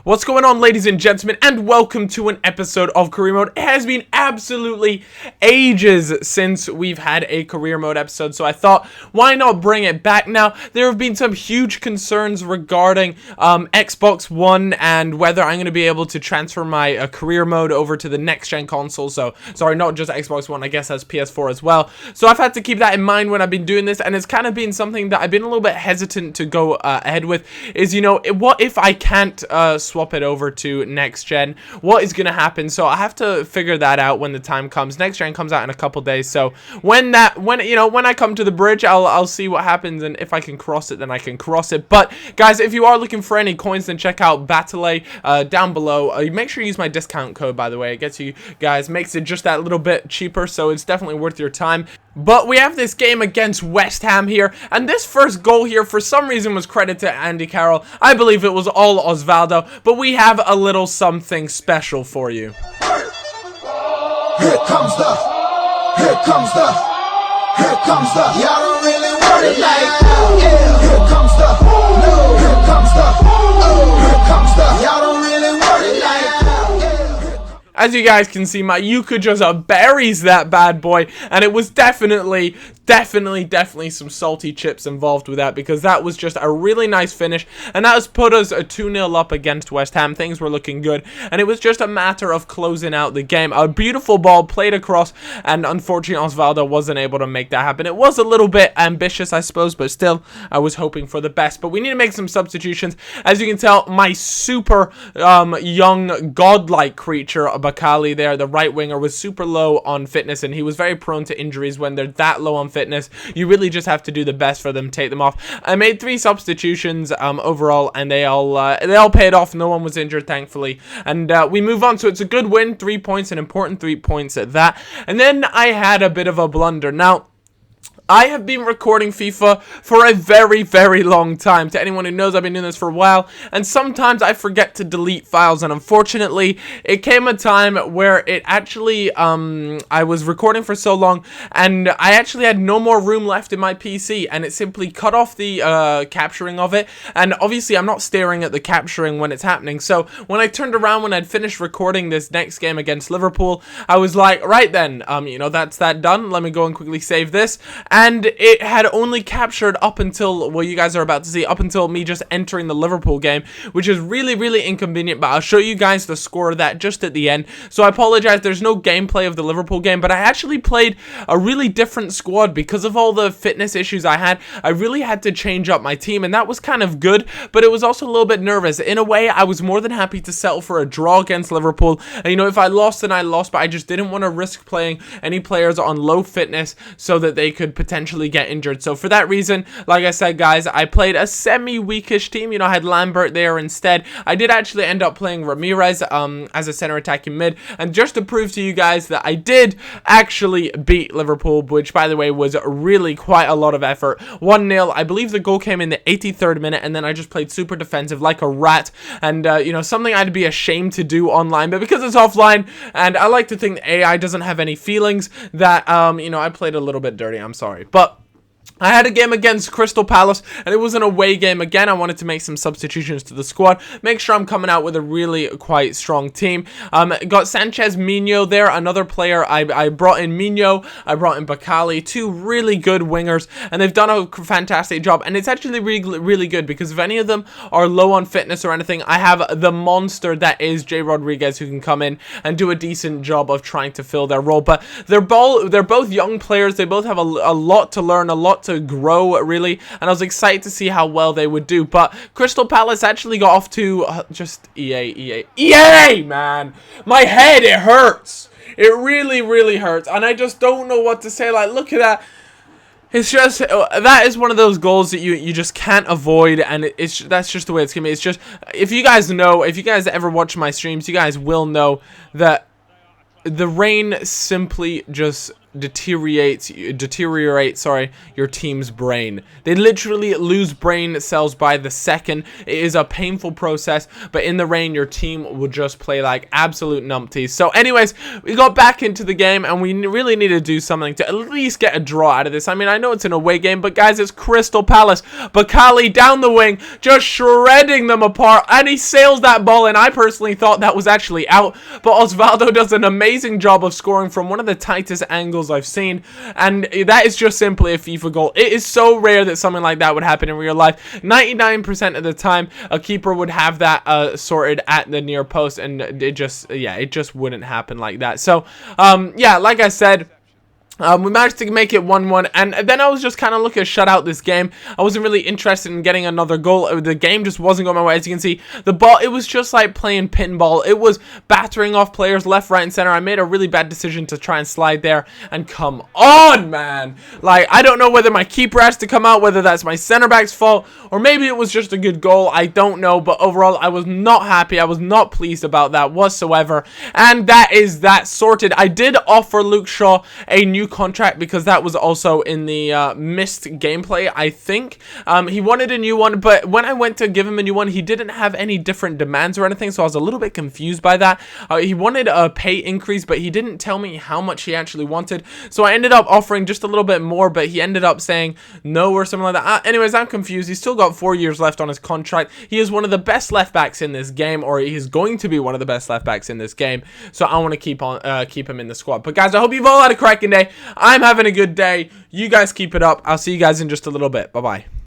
What's going on, ladies and gentlemen, and welcome to an episode of Career Mode. It has been absolutely ages since we've had a Career Mode episode, so I thought, why not bring it back? Now, there have been some huge concerns regarding Xbox One and whether I'm going to be able to transfer my Career Mode over to the next-gen console. So, sorry, not just Xbox One, I guess that's PS4 as well. So I've had to keep that in mind when I've been doing this, and it's kind of been something that I've been a little bit hesitant to go ahead with, is, you know, what if I can't swap it over to next gen? What is gonna happen? So I have to figure that out when the time comes. Next gen comes out in a couple days, so when I come to the bridge, I'll see what happens, and if I can cross it, then I can cross it. But guys, if you are looking for any coins, then check out Battle down below. Make sure you use my discount code, by the way. It gets you guys, makes it just that little bit cheaper, so it's definitely worth your time. But we have this game against West Ham here, and this first goal here, for some reason, was credit to Andy Carroll. I believe it was all Osvaldo, but we have a little something special for you. Here comes the, y'all don't really want it like that. Yeah. Here comes the, no, here comes the, oh, here comes the, y'all don't really want it like that. As you guys can see, my Yuka just buries that bad boy, and it was definitely some salty chips involved with that, because that was just a really nice finish, and that has put us a 2-0 up against West Ham. Things were looking good, and it was just a matter of closing out the game. A beautiful ball played across, and unfortunately Osvaldo wasn't able to make that happen. It was a little bit ambitious, I suppose, but still, I was hoping for the best. But we need to make some substitutions. As you can tell, my super young godlike creature, Bakali there, the right winger, was super low on fitness, and he was very prone to injuries. When they're that low on fitness, you really just have to do the best for them, take them off. I made 3 substitutions overall, and they all paid off. No one was injured, thankfully, and we move on. So it's a good win, 3 points, an important 3 points at that. And then I had a bit of a blunder. Now, I have been recording FIFA for a very long time. To anyone who knows, I've been doing this for a while, and sometimes I forget to delete files, and unfortunately, it came a time where it actually, I was recording for so long, and I actually had no more room left in my PC, and it simply cut off the capturing of it. And obviously, I'm not staring at the capturing when it's happening, so when I turned around, when I'd finished recording this next game against Liverpool, I was like, right then, you know, that's that done. Let me go and quickly save this. And it had only captured up until, well, you guys are about to see, up until me just entering the Liverpool game, which is really inconvenient, but I'll show you guys the score of that just at the end. So I apologize, there's no gameplay of the Liverpool game, but I actually played a really different squad because of all the fitness issues I had. I really had to change up my team, and that was kind of good, but it was also a little bit nervous. In a way, I was more than happy to settle for a draw against Liverpool, and, you know, if I lost, then I lost, but I just didn't want to risk playing any players on low fitness so that they could potentially get injured. So for that reason, like I said, guys, I played a semi-weakish team. You know, I had Lambert there instead. I did actually end up playing Ramirez as a center attacking mid, and just to prove to you guys that I did actually beat Liverpool, which, by the way, was really quite a lot of effort. 1-0. I believe the goal came in the 83rd minute, and then I just played super defensive like a rat, and you know, something I'd be ashamed to do online, but because it's offline, and I like to think the AI doesn't have any feelings, that you know, I played a little bit dirty. I'm sorry, but I had a game against Crystal Palace, and it was an away game. Again, I wanted to make some substitutions to the squad, make sure I'm coming out with a really quite strong team. Got Sanchez, Mino there, another player. I brought in Mino, I brought in Bakali, 2 really good wingers, and they've done a fantastic job. And it's actually really good, because if any of them are low on fitness or anything, I have the monster that is Jay Rodriguez, who can come in and do a decent job of trying to fill their role. But they're both young players. They both have a lot to learn, a lot to grow, really, and I was excited to see how well they would do. But Crystal Palace actually got off to just EA, man, my head, it hurts. It really hurts, and I just don't know what to say. Like, look at that. It's just, that is one of those goals that you just can't avoid, and that's just the way it's gonna be. It's just, if you guys ever watch my streams, you guys will know that the rain simply just deteriorate your team's brain. They literally lose brain cells by the second. It is a painful process, but in the rain your team will just play like absolute numpties. So anyways, we got back into the game and we really need to do something to at least get a draw out of this. I mean, I know it's an away game, but guys, it's Crystal Palace. Bakali down the wing, just shredding them apart, and he sails that ball, and I personally thought that was actually out, but Osvaldo does an amazing job of scoring from one of the tightest angles I've seen, and that is just simply a FIFA goal. It is so rare that something like that would happen in real life. 99% of the time, a keeper would have that sorted at the near post, and it just wouldn't happen like that. So, yeah, like I said, we managed to make it 1-1, and then I was just kind of looking to shut out this game. I wasn't really interested in getting another goal. The game just wasn't going my way. As you can see, the ball, it was just like playing pinball. It was battering off players left, right, and center. I made a really bad decision to try and slide there, and come on, man. Like, I don't know whether my keeper has to come out, whether that's my center back's fault, or maybe it was just a good goal. I don't know, but overall, I was not happy. I was not pleased about that whatsoever, and that is that sorted. I did offer Luke Shaw a new contract because that was also in the missed gameplay, I think. He wanted a new one, but when I went to give him a new one, he didn't have any different demands or anything, so I was a little bit confused by that. He wanted a pay increase, but he didn't tell me how much he actually wanted, so I ended up offering just a little bit more, but he ended up saying no or something like that. Anyways, I'm confused. He's still got 4 years left on his contract. He is one of the best left backs in this game, or he's going to be one of the best left backs in this game, so I want to keep him in the squad. But guys, I hope you've all had a cracking day. I'm having a good day. You guys keep it up. I'll see you guys in just a little bit. Bye-bye.